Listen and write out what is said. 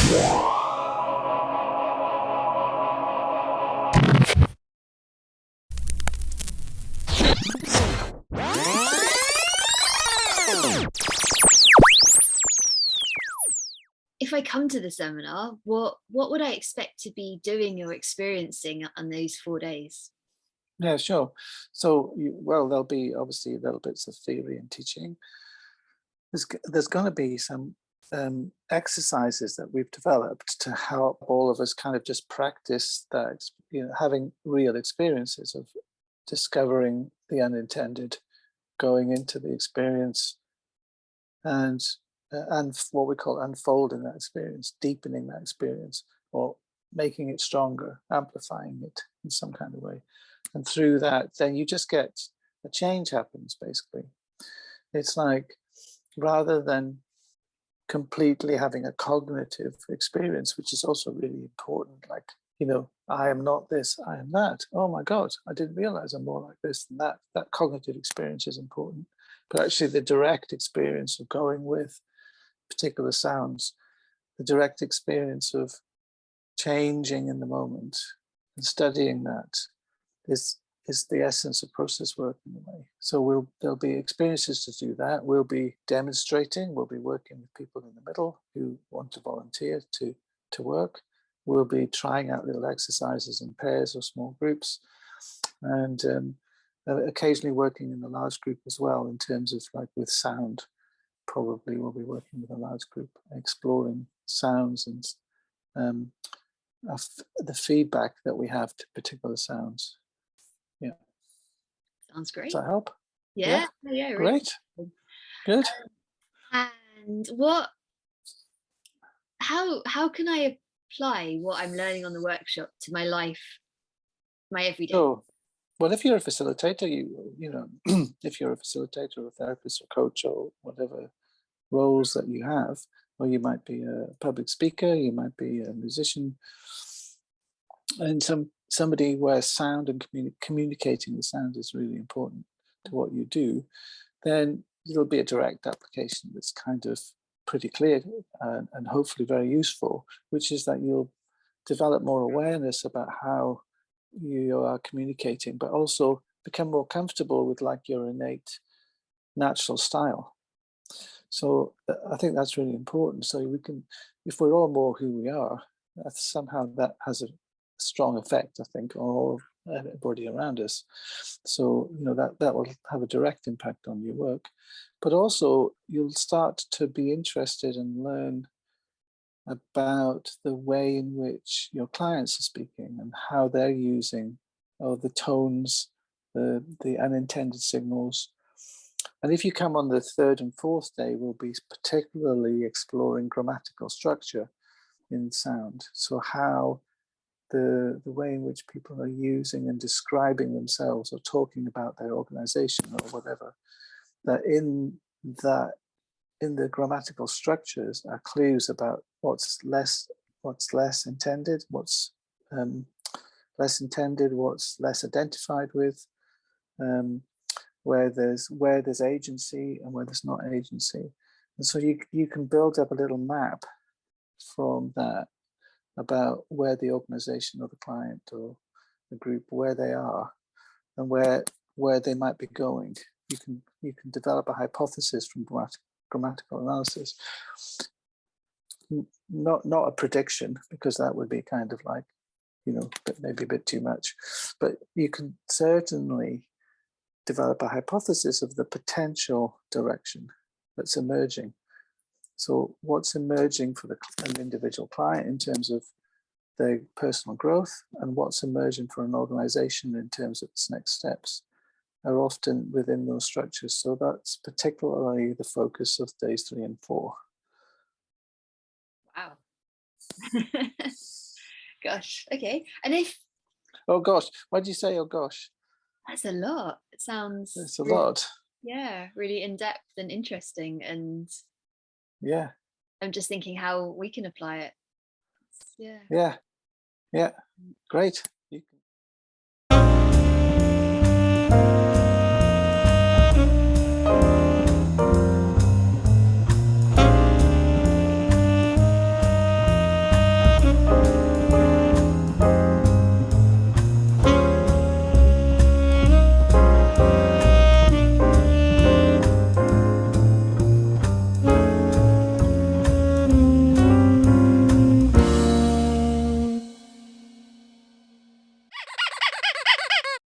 If I come to the seminar, what would I expect to be doing or experiencing on those 4 days? Yeah, sure. So, well, there'll be obviously little bits of theory and teaching. There's going to be some exercises that we've developed to help all of us kind of just practice that, having real experiences of discovering the unintended, going into the experience, and what we call unfolding that experience, deepening that experience, or making it stronger, amplifying it in some kind of way. And through that, then you just get a change happens, basically. It's like, rather than completely having a cognitive experience, which is also really important, like, I am not this, I am that. Oh my God, I didn't realize I'm more like this than that. That cognitive experience is important. But actually the direct experience of going with particular sounds, the direct experience of changing in the moment and studying that is the essence of process work in a way. So there'll be experiences to do that. We'll be demonstrating, we'll be working with people in the middle who want to volunteer to work. We'll be trying out little exercises in pairs or small groups, and occasionally working in a large group as well, in terms of like with sound. Probably we'll be working with a large group, exploring sounds and the feedback that we have to particular sounds. Yeah. Sounds Does great. that help? Yeah, yeah, really. Great. Good. And how can I apply what I'm learning on the workshop to my life, my everyday? So, well, if you're a facilitator, if you're a facilitator or a therapist or coach or whatever roles that you have, or you might be a public speaker, you might be a musician, and somebody where sound and communicating the sound is really important to what you do, then it'll be a direct application that's kind of pretty clear and hopefully very useful, which is that you'll develop more awareness about how you are communicating, but also become more comfortable with like your innate natural style. So I think that's really important. So we can, if we're all more who we are, somehow that has a strong effect, I think, on all everybody around us. So that will have a direct impact on your work, but also you'll start to be interested and learn about the way in which your clients are speaking and how they're using the tones, the unintended signals. And if you come on the third and fourth day, we'll be particularly exploring grammatical structure in sound. So how the way in which people are using and describing themselves or talking about their organization or whatever, that in the grammatical structures are clues about what's less intended, what's less intended, what's less identified with, where there's agency and where there's not agency. And so you can build up a little map from that about where the organization or the client or the group, where they are and where they might be going. You can develop a hypothesis from grammatical analysis. Not a prediction, because that would be kind of like, maybe a bit too much. But you can certainly develop a hypothesis of the potential direction that's emerging. So what's emerging for an individual client in terms of their personal growth, and what's emerging for an organization in terms of its next steps, are often within those structures. So that's particularly the focus of days 3 and 4. Wow. Gosh. Okay. And Oh gosh, why did you say oh gosh? that's a lot. It sounds It's a really, lot. yeah, really in depth and interesting. And Yeah. I'm just thinking how we can apply it. Yeah. Yeah. Great.